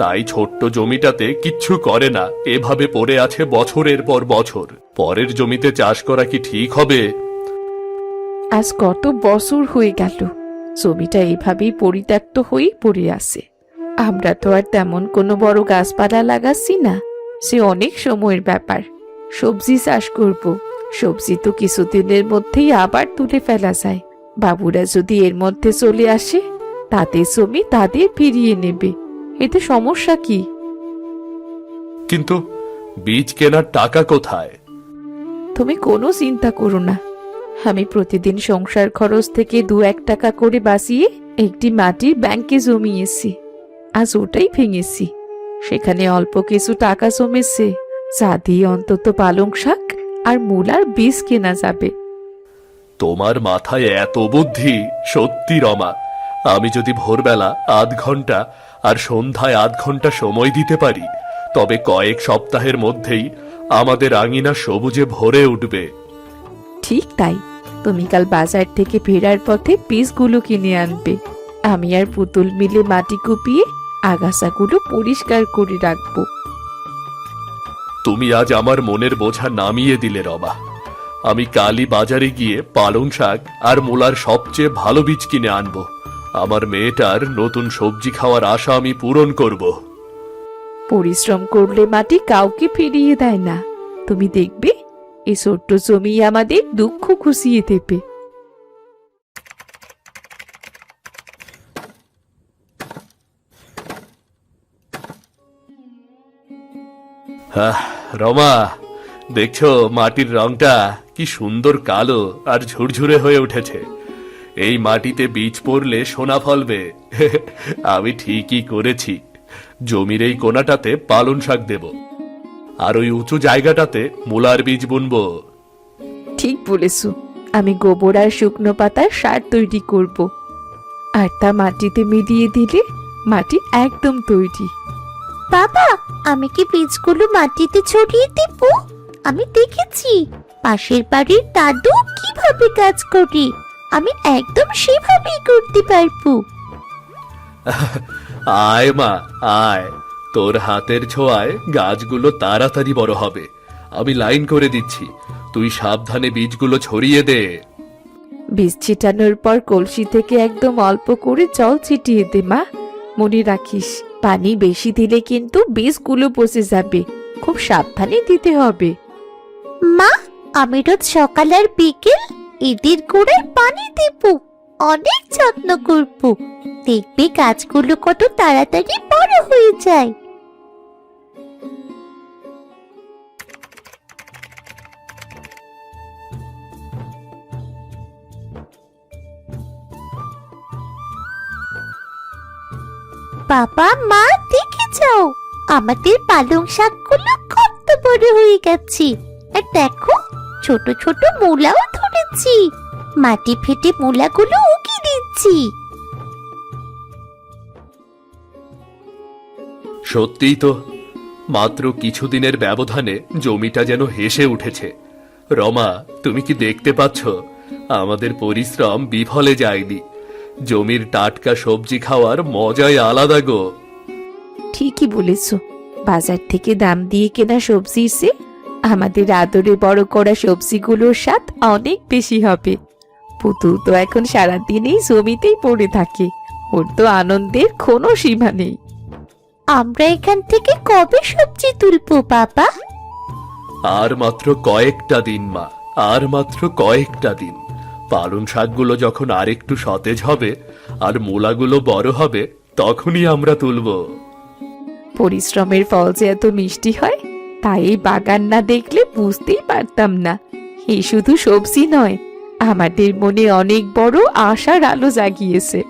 তাই ছোট্ট জমিটাতে কিচ্ছু করে না, এভাবে পড়ে আছে বছরের পর বছর। পরের জমিতে চাষ করা কি ঠিক হবে? আজ কত বছর হয়ে গেল জমিটা এইভাবেই পরিত্যক্ত হয়েই পড়ে আছে। আমরা তো আর তেমন কোনো বড় গাছপালা লাগাচ্ছি না, সে অনেক সময়ের ব্যাপার। সবজি চাষ করব, সবজি তো কিছুদিনের মধ্যেই আবার তুলে ফেলা যায়। বাবুরা যদি এর মধ্যে চলে আসে, তাদের জমি তাদের ফিরিয়ে নেবে, এতে সমস্যা কি? কিন্তু বীজ কেনার টাকা কোথায়? তুমি কোনো চিন্তা করো না, আমি প্রতিদিন সংসার খরচ থেকে 2-1 টাকা করে বাঁচিয়ে একটি মাটির ব্যাংকে জমিয়েছি। আজ ওটাই ভেঙেছি, সেখানে অল্প কিছু টাকা জমেছে, যা দিয়ে অন্তত পালং শাক আর মূলার বীজ কেনা যাবে। তোমার মাথায় এত বুদ্ধি, সত্যি রমা। আমি যদি ভোরবেলা 1/2 ঘন্টা আর সন্ধ্যায় 1/2 ঘন্টা সময় দিতে পারি, তবে কয়েক সপ্তাহের মধ্যেই আমাদের আঙিনা সবুজে ভরে উঠবে। ঠিক তাই, তুমি কাল বাজার থেকে ফেরার পথে বীজগুলো কিনে আনবে। আমি আর পুতুল মিলে মাটি কুপিয়ে আগাছাগুলো পরিষ্কার করে রাখবো। তুমি আজ আমার মনের বোঝা নামিয়ে দিলে রমা। আমি কালই বাজারে গিয়ে পালং শাক আর মূলার সবচেয়ে ভালো বীজ কিনে আনবো। আমার মেয়েটার নতুন সবজি খাওয়ার আশা আমি পূরণ করব। পরিশ্রম করলে মাটি কাউকে ফিরিয়ে দেয় না। তুমি দেখবে এই ছোট্ট জমি আমাদের দুঃখ খুশিয়ে দেবে। রমা, দেখছো মাটির রংটা কি সুন্দর কালো আর ঝুরঝুরে হয়ে উঠেছে। এই মাটিতে বীজ পড়লে সোনা ফলবে। আমি ঠিকই করেছি, জমির এই কোনাটাতে পালং শাক দেব, আর ওই উঁচু জায়গাটাতে মূলার বীজ বুনবো। ঠিক বলেছো, আমি গোবর আর শুকনো পাতার সার তৈরি করব, আর তা মাটিতে মিলিয়ে দিলে মাটি একদম তৈরি। বাবা, আমি কি বীজগুলো মাটিতে ছড়িয়ে দেব? আমি দেখেছি পাশের বাড়ির দাদু কিভাবে কাজ করে, আমি একদম সেভাবেই করতে পারবো। আয় মা, আয়। তোর হাতের ছোঁয়ায় গাছগুলো তাড়াতাড়ি বড় হবে। আমি লাইন করে দিচ্ছি, তুই সাবধানে বীজগুলো ছড়িয়ে দে। বীজ ছিটানোর পর কলসি থেকে একদম অল্প করে জল ছিটিয়ে দে মা। মনে রাখিস, পানি বেশি দিলে কিন্তু বীজগুলো পচে যাবে, খুব সাবধানে দিতে হবে। মা, আমি রোজ সকাল আর বিকেল এদের গোড়ায় পানি দেব, অনেক যত্ন করব। দেখবে গাছগুলো কত তাড়াতাড়ি বড় হয়ে যায়। বাবা মা, দেখে যাও, আমাদের পালং শাকগুলো কত বড় হয়ে গেছে। আর দেখো, ছোট ছোট মূলাও ধরেছি, মাটি ফেটে মূলাগুলো উগিয়ে দিচ্ছি। সত্যিই তো, মাত্র কিছুদিনের ব্যবধানে জমিটা যেন হেসে উঠেছে। রমা, তুমি কি দেখতে পাচ্ছ? আমাদের পরিশ্রম বিফলে যায়নি। জমির টাটকা সবজি খাওয়ার মজাই আলাদা গো। ঠিকই বলেছ, বাজার থেকে দাম দিয়ে কেনা সবজির চেয়ে আমাদের আদরে বড় করা সবজিগুলোর স্বাদ অনেক বেশি হবে। পুতুল তো এখন সারাদিনই জমিতেই পড়ে থাকে, ওর তো আনন্দের কোনো সীমা নেই। আমরা এখান থেকে কবে সবজি তুলবো বাবা? আর মাত্র কয়েকটা দিন মা, আর মাত্র কয়েকটা দিন। পালং শাকগুলো যখন আরেকটু সতেজ হবে আর মূলাগুলো বড় হবে, তখনই আমরা তুলব। পরিশ্রমের ফল যে এত মিষ্টি হয় তাই এই বাগান না দেখলে বুঝতেই পারতাম না। এই শুধু সবজি নয়, আমাদের মনে অনেক বড় আশার আলো জাগিয়েছে।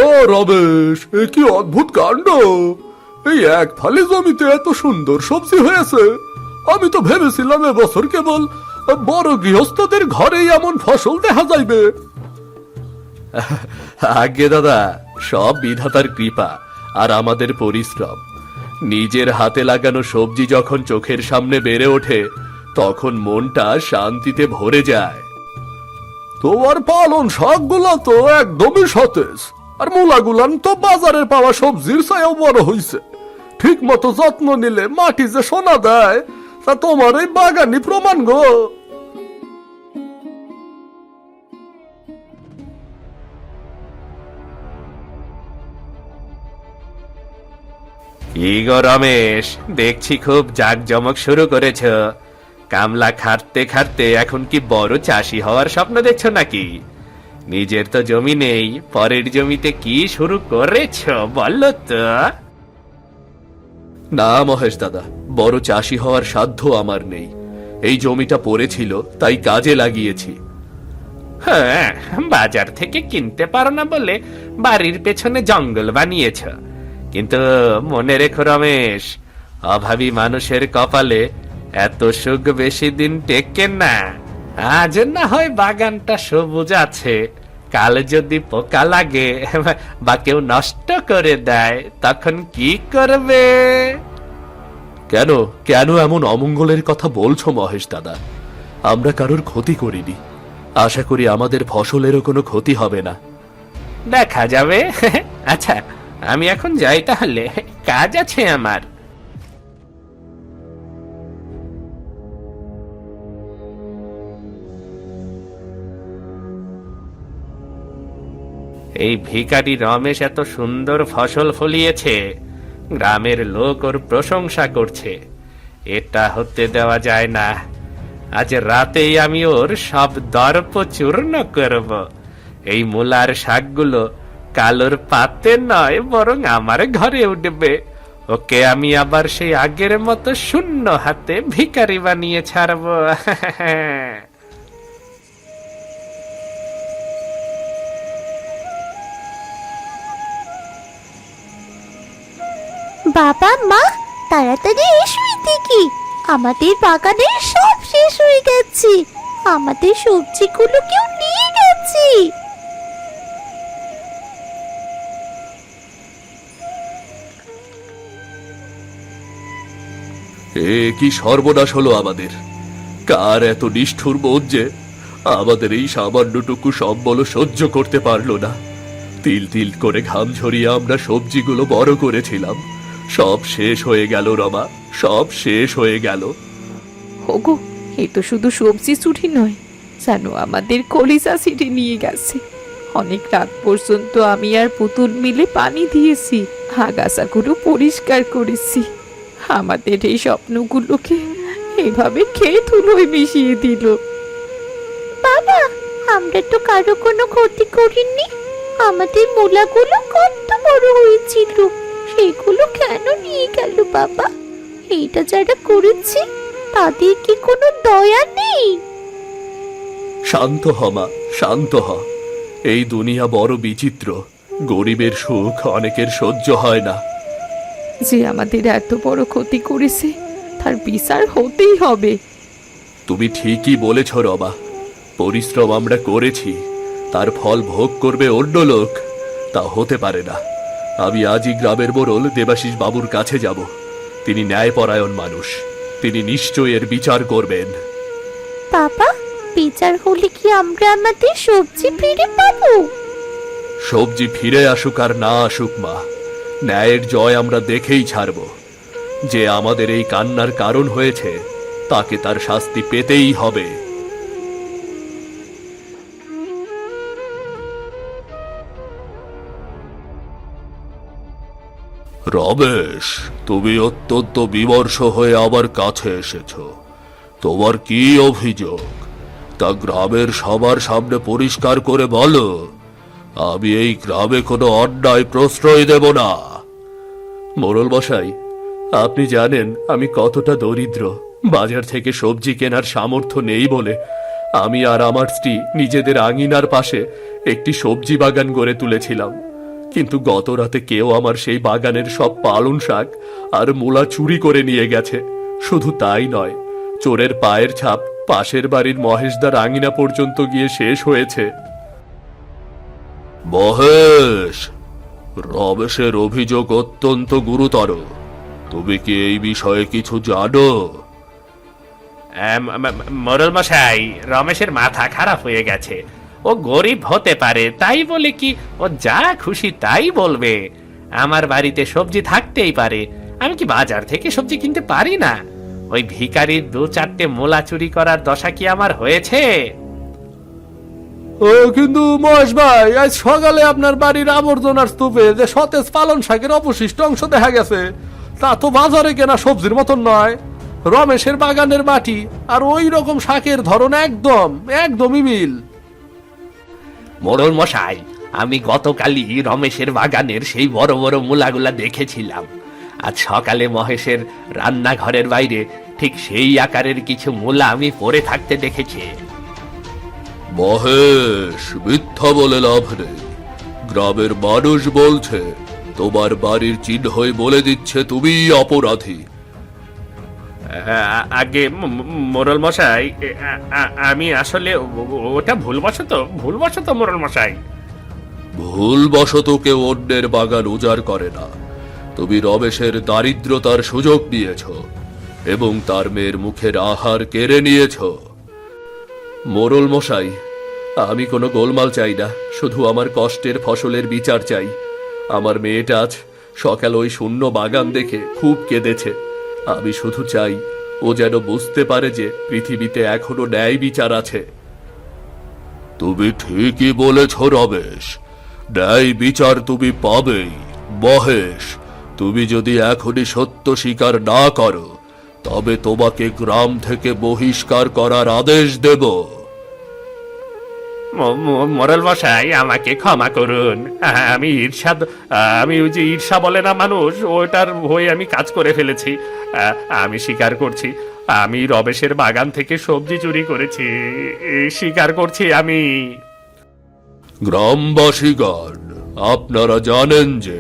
ও রমেশ, এ কি অদ্ভুত কাণ্ড! এই এক ফালি জমিতে এত সুন্দর সবজি হয়েছে। আমি তো ভেবেছিলাম এবছর কেবল বড় গৃহস্থদের ঘরেই এমন ফসল দেখা যাইবে। আগে দাদা, সব বিধাতার কৃপা আর আমাদের পরিশ্রম। নিজের হাতে লাগানো সবজি যখন চোখের সামনে বেড়ে ওঠে তখন মনটা শান্তিতে ভরে যায়। তোমার পালন শাকগুলো তো একদমই সতেজ, আর মূলাগুলান তো বাজারে পাওয়া সবজির চাইও বড় হইছে। ঠিক মতো যত্ন নিলে মাটি যে সোনা দেয় তা তোমার এই বাগানই প্রমাণ গো। কি গো রমেশ, দেখছি খুব জাঁকজমক শুরু করেছ। কামলা খাটতে খাটতে এখন কি বড় চাষি হওয়ার স্বপ্ন দেখছো নাকি? নিজের তো জমি নেই, পরের জমিতে কি শুরু করেছ বলো তো? না মহেশ দাদা, বড় চাষি হওয়ার সাধ্য আমার নেই। এই জমিটা পড়েছিল তাই কাজে লাগিয়েছি। হ্যাঁ, বাজার থেকে কিনতে পারো না বলে বাড়ির পেছনে জঙ্গল বানিয়েছ। কিন্তু মনে রেখো রমেশ, অভাবী মানুষের কপালে এত সুখ বেশি দিন টেকে না। আজ না হয় বাগানটা সবুজ আছে, কাল যদি পোকা লাগে বা কেউ নষ্ট করে দেয় তখন কি করবে? কেন কেন এমন অমঙ্গলের কথা বলছো মহেশ দাদা? আমরা কারোর ক্ষতি করিনি। আশা করি আমাদের ফসলেরও কোনো ক্ষতি হবে না। দেখা যাবে। আচ্ছা, আমি এখন যাই তাহলে, কাজ আছে আমার। এই ভিখারি রমেশ এত সুন্দর ফসল ফলিয়েছে, গ্রামের লোক ওর প্রশংসা করছে। এটা হতে দেওয়া যায় না। আজ রাতেই আমি ওর সব দর্প চূর্ণ করব। এই মূলার শাকগুলো কালোর পাতে নয় বরং আমার ঘরে উঠবে। ওকে আমি আবার সেই আগের মতো শূন্য হাতে ভিখারি বানিয়ে ছাড়বো। বাবা মা, তাড়াতাড়ি এসো এদিকে। আমাদের বাগানের সব শেষ হয়ে গেছে, আমাদের সবজিগুলো কেউ নিয়ে গেছে। এ কি সর্বনাশ হলো আমাদের! কার এত নিষ্ঠুর বোধ যে আমাদের এই সামান্যটুকু সম্বল সহ্য করতে পারলো না। তিল তিল করে ঘাম ঝরিয়ে আমরা সবজিগুলো বড় করেছিলাম, সব শেষ হয়ে গেল রমা, সব শেষ হয়ে গেল। ওগো, এই তো শুধু সবজি চুরি নয়, জানো আমাদের কলিজা ছিঁড়ে নিয়ে গেছে। অনেক রাত পর্যন্ত আমি আর পুতুল মিলে পানি দিয়েছি, আগাছাগুলো পরিষ্কার করেছি। আমাদের এই স্বপ্নগুলোকে এভাবে খেয়ে ধুলোয় মিশিয়ে দিল। বাবা, আমরা তো কারো কোনো ক্ষতি করিনি। আমাদের মূলাগুলো কত বড় হয়েছিল, সেগুলো কেন নিয়ে গেল বাবা? এইটা যারা করেছে তাদের কি কোনো দয়া নেই? শান্ত হ মা, শান্ত হ। এই দুনিয়া বড় বিচিত্র। গরিবের সুখ অনেকের সহ্য হয় না। যে আমাদের এত বড় ক্ষতি করেছে তার বিচার হতেই হবে। তুমি ঠিকই বলেছ রমা। পরিশ্রম আমরা করেছি, তার ফল ভোগ করবে অন্য লোক, তা হতে পারে না। আমি আজই গ্রামের মোড়ল দেবাশিস বাবুর কাছে যাব। তিনি ন্যায়পরায়ণ মানুষ, তিনি নিশ্চয় এর বিচার করবেন। বাবা, বিচার হলে কি আমরা আমাদের সবজি ফিরে পাবো? সবজি ফিরে আসুক আর না আসুক মা, ন্যায়ের জয় আমরা দেখেই ছাড়ব। যে আমাদের এই কান্নার কারণ হয়েছে তাকে তার শাস্তি পেতেই হবে। রমেশ, তুমি অত্যন্ত বিমর্ষ হয়ে আমার কাছে এসেছো। তোমার কি অভিযোগ তা গ্রামের সবার সামনে পরিষ্কার করে বলো। আমি এই গ্রামে কোনো অন্যায় প্রশ্রয় দেব না। মোড়ল মশাই, আপনি জানেন আমি কতটা দরিদ্র। বাজার থেকে সবজি কেনার সামর্থ্য নেই বলে আমি আর আমার স্ত্রী নিজেদের আঙিনার পাশে একটি সবজি বাগান গড়ে তুলেছিলাম। কিন্তু গত রাতে কেউ আমার সেই বাগানের সব পালং শাক আর মূলা চুরি করে নিয়ে গেছে। শুধু তাই নয়, চোরের পায়ের ছাপ পাশের বাড়ির মহেশদার আঙিনা পর্যন্ত গিয়ে শেষ হয়েছে। মহেশ, রমেশের অভিযোগ অত্যন্ত গুরুতর। তুমি কি এই বিষয়ে কিছু জানো? মোড়ল মশাই, রমেশের মাথা খারাপ হয়ে গেছে। ও গরিব হতে পারে, তাই বলে কি ও যা খুশি তাই বলবে? আমার বাড়িতে সবজি থাকতেই পারে, আমি কি বাজার থেকে সবজি কিনতে পারি না? ওই ভিখারির 2-4টে মূলা চুরি করার দশা কি আমার হয়েছে? কিন্তু মহেশ ভাই, আজ সকালে আপনার বাড়ির আবর্জনার স্তূপে যে সতেজ পালং শাকের অবশিষ্ট অংশ দেখা গেছে, তা তো বাজারে কেনা সবজির মতন নয়। রমেশের বাগানের মাটি আর ওই রকম শাকের ধরন একদমই মিল। মোড়ল মশাই, আমি গতকালই রমেশের বাগানের সেই বড় বড় মূলাগুলা দেখেছিলাম। আজ সকালে মহেশের রান্নাঘরের বাইরে ঠিক সেই আকারের কিছু মূলা আমি পড়ে থাকতে দেখেছি। মহেশ, মিথ্যা বলে লাভ নেই। গ্রামের মানুষ বলছে, তোমার বাড়ির চিহ্নই বলে দিচ্ছে তুমি অপরাধী। আগে মোড়ল মশাই, আমি আসলে ওটা ভুলবশত মোড়ল মশাই। ভুলবশত কেউ অন্যের বাগান উজাড় করে না। তুমি রমেশের দারিদ্রতার সুযোগ নিয়েছ এবং তার মেয়ের মুখের আহার কেড়ে নিয়েছ। মোড়ল মশাই, আমি কোনো গোলমাল চাই না, শুধু আমার কষ্টের ফসলের বিচার চাই। আমার মেয়েটা আজ সকাল ওই শূন্য বাগান দেখে খুব কেঁদেছে। আমি শুধু চাই ও যেন বুঝতে পারে যে পৃথিবীতে এখনো ন্যায় বিচার আছে। তুমি ঠিকই বলেছ রমেশ, ন্যায় বিচার তুমি পাবেই। মহেশ, তুমি যদি এখনই সত্য স্বীকার না করো, তবে তোমাকে গ্রাম থেকে বহিষ্কার করার আদেশ দেব। মোড়ল মশাই, আমাকে ক্ষমা করুন। আমি ওই যে ঈর্ষা বলে না মানুষ, ওটার হয়ে আমি কাজ করে ফেলেছি। আমি স্বীকার করছি, আমি রমেশের বাগান থেকে সবজি চুরি করেছি। স্বীকার করছি আমি। গ্রামবাসীগণ, আপনারা জানেন যে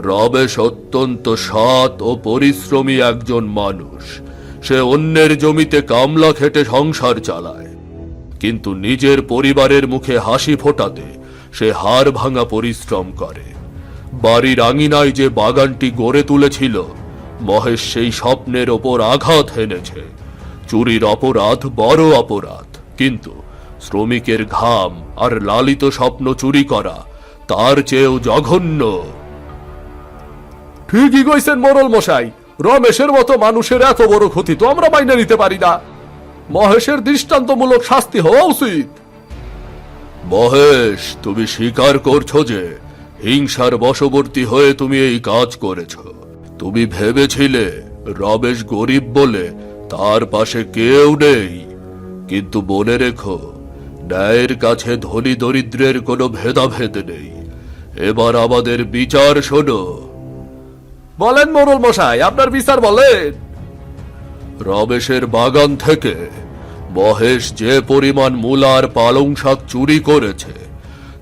রমেশ অত্যন্ত সৎ ও পরিশ্রমী একজন মানুষ। সে অন্যের জমিতে কামলা খেটে সংসার চালায়, কিন্তু নিজের পরিবারের মুখে হাসি ফোটাতে সে হাড় ভাঙা পরিশ্রম করে। বাড়ির আঙিনায় যে বাগানটি গড়ে তুলেছিল, মহেশ সেই স্বপ্নের ওপর আঘাত হেনেছে। চুরির অপরাধ বড় অপরাধ, কিন্তু শ্রমিকের ঘাম আর লালিত স্বপ্ন চুরি করা তার চেয়েও জঘন্য। ঠিকই কইছেন মোড়ল মশাই, রমেশের মতো মানুষের এত বড় ক্ষতি তো আমরা মাইনে নিতে পারি না। মহেশের দৃষ্টান্তমূলক শাস্তি হওয়া উচিত। মহেশ, তুমি স্বীকার করছো যে হিংসার বশবর্তী হয়ে তুমি এই কাজ করেছো। তুমি ভেবেছিলে রমেশ গরিব বলে তার পাশে কেউ নেই, কিন্তু মনে রেখো, ন্যায়ের কাছে ধনী দরিদ্রের কোনো ভেদাভেদ নেই। এবার আমাদের বিচার শোনো। বলেন মোড়ল মশাই, আপনার বিচার বলেন। রমেশের বাগান থেকে মহেশ যে পরিমাণ মূলা আর পালং শাক চুরি করেছে,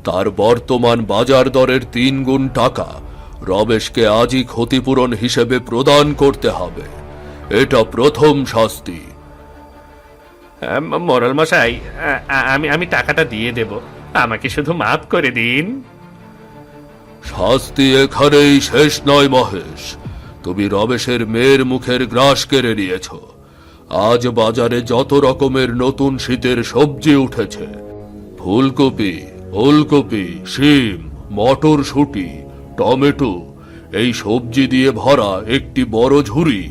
তার বর্তমান বাজার দরের 3 গুণ টাকা রমেশকে আজই ক্ষতিপূরণ হিসেবে প্রদান করতে হবে। এটা প্রথম শাস্তি। মোড়ল মশাই, আমি টাকাটা দিয়ে দেব, আমাকে শুধু মাফ করে দিন। শাস্তি এখানেই শেষ নয় মহেশ। তুমি রমেশের মেয়ের মুখের গ্রাস কেড়ে নিয়েছ। আজ বাজারে যত রকমের নতুন শীতের সবজি উঠেছে, ফুলকপি, ওলকপি, শিম, মটরশুঁটি, টমেটো, এই সবজি দিয়ে ভরা একটি বড় ঝুড়ি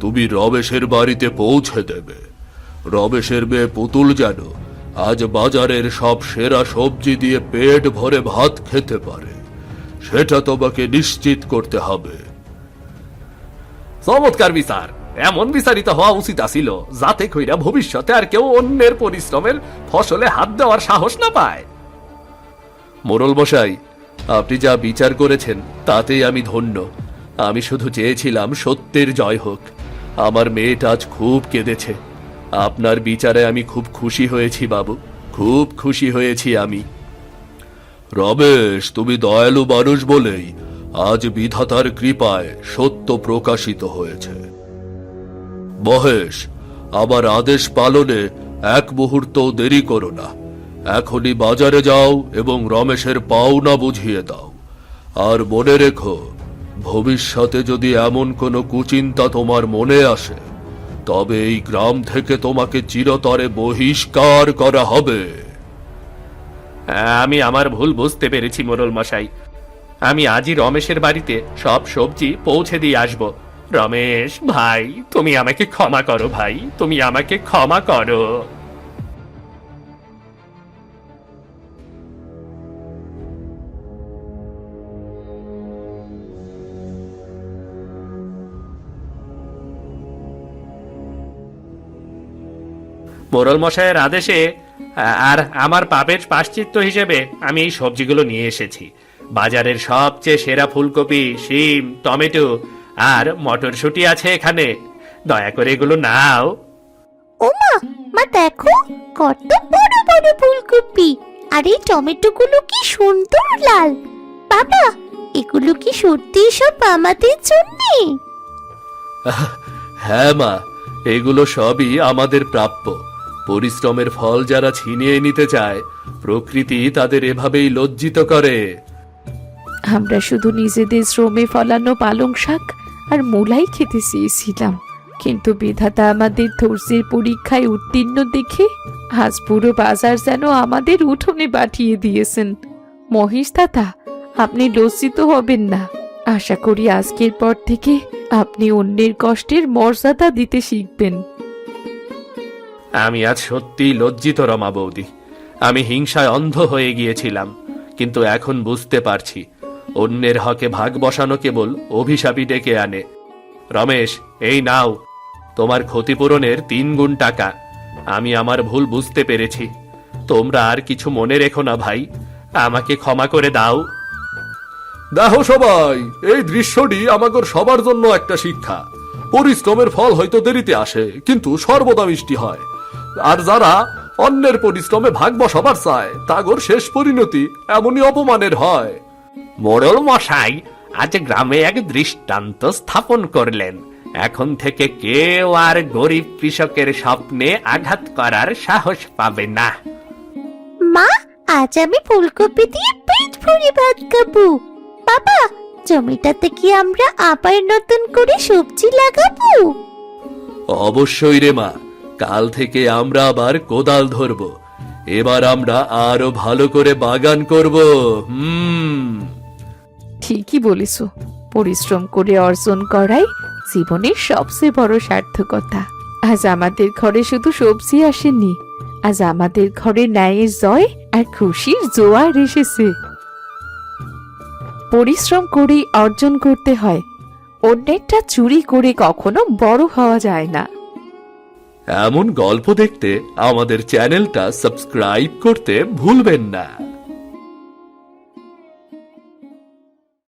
তুমি রমেশের বাড়িতে পৌঁছে দেবে। রমেশের মেয়ে পুতুল যেন আজ বাজারের সব সেরা সবজি দিয়ে পেট ভরে ভাত খেতে পারে, সেটা তোমাকে নিশ্চিত করতে হবে। চমৎকার বিচার। এমন বিচারিত হওয়া উচিত আছিল যাতে কইরা ভবিষ্যতে আর কেউ অন্যের পরিশ্রমের ফসলে হাত দেওয়ার সাহস না পায়। মোড়ল মশাই, আপনি যা বিচার করেছেন তাতেই আমি ধন্য। আমি শুধু চেয়েছিলাম সত্যের জয় হোক। আমার মেয়েটা আজ খুব কেঁদেছে। আপনার বিচারে আমি খুব খুশি হয়েছি বাবু, খুব খুশি হয়েছি আমি। রমেশ, তুমি দয়ালু মানুষ বলেই আজ বিধাতার কৃপায় সত্য প্রকাশিত হয়েছে। মহেশ, আমার আদেশ পালনে এক মুহূর্ত দেরি করো না। এখনই বাজারে যাও এবং রমেশের পাওনা বুঝিয়ে দাও। আর মনে রেখো, ভবিষ্যতে যদি এমন কোনো কুচিন্তা তোমার মনে আসে তবে এই গ্রাম থেকে তোমাকে চিরতরে বহিষ্কার করা হবে। আমি আমার ভুল বুঝতে পেরেছি মোড়ল মশাই। আমি আজই রমেশের বাড়িতে সব সবজি পৌঁছে দিয়ে আসব। রমেশ ভাই, তুমি আমাকে ক্ষমা করো ভাই, তুমি আমাকে ক্ষমা করো। মোড়ল মশাইয়ের আদেশে আর আমার পাপের প্রায়শ্চিত্ত হিসেবে আমি এই সবজিগুলো নিয়ে এসেছি। বাজারের সবচেয়ে সেরা ফুলকপি, শিম, টমেটো আর মটরশুঁটি আছে এখানে। দয়া করে এগুলো নাও। ওমা, মা দেখো কত বড় বড় ফুলকপি, আর এই টমেটোগুলো কি সুন্দর লাল। বাবা, এগুলো কি সত্যি সব আমাদের জন্যে? হ্যাঁ মা, এগুলো সবই আমাদের প্রাপ্য। পরিশ্রমের ফল যারা ছিনিয়ে নিতে চায়, প্রকৃতি তাদের এভাবেই লজ্জিত করে। আমরা শুধু নিজেদের শ্রমে ফলানো পালং শাক আর মূলাই খেতে চেয়েছিলাম, কিন্তু বিধাতা আমাদের ধৈর্যের পরীক্ষায় উত্তীর্ণ দেখে আজ পুরো বাজার যেন আমাদের উঠোনে পাঠিয়ে দিয়েছেন। মহেশ দাদা, আপনি লজ্জিত হবেন না। আশা করি আজকের পর থেকে আপনি অন্যের কষ্টের মর্যাদা দিতে শিখবেন। আমি আজ সত্যিই লজ্জিত রমা বৌদি। আমি হিংসায় অন্ধ হয়ে গিয়েছিলাম, কিন্তু এখন বুঝতে পারছি অন্যের হকে ভাগ বসানো কেবল অভিশাপই ডেকে আনে। রমেশ, এই নাও তোমার ক্ষতিপূরণের 3 গুণ টাকা। আমি আমার ভুল বুঝতে পেরেছি। তোমরা আর কিছু মনে রেখো না ভাই, আমাকে ক্ষমা করে দাও। দেখো সবাই, এই দৃশ্যটি আমাদের সবার জন্য একটা শিক্ষা। পরিশ্রমের ফল হয়তো দেরিতে আসে, কিন্তু সর্বদা মিষ্টি হয়। আর যারা অন্যের পরিশ্রমে ভাগ বসাবার চায়, তাগর শেষ পরিণতি এমনই অপমানের হয়। মোড়ল মশাই আজ গ্রামে এক দৃষ্টান্ত স্থাপন করলেন। এখন থেকে কেউ আর গরিব কৃষকের স্বপ্নে আঘাত করার সাহস পাবে না। মা, আজ আমি ফুলকপি দিয়ে পেট ভরে ভাত খাবো। বাবা, জমিটাতে কি আমরা আবার নতুন করে সবজি লাগাবো? অবশ্যই রে মা, কাল থেকে আমরা আবার কোদাল ধরব। এবার আমরা আরো ভালো করে বাগান করব। ঠিকই বলেছ, পরিশ্রম করে অর্জন করাই জীবনের সবচেয়ে বড় সার্থকতা। আজ আমাদের ঘরে শুধু সবজি আসেনি, আজ আমাদের ঘরে ন্যায়ের জয় আর খুশির জোয়ার এসেছে। পরিশ্রম করেই অর্জন করতে হয়, অন্যেরটা চুরি করে কখনো বড় হওয়া যায় না। এমন গল্প দেখতে আমাদের চ্যানেলটা সাবস্ক্রাইব করতে ভুলবেন না।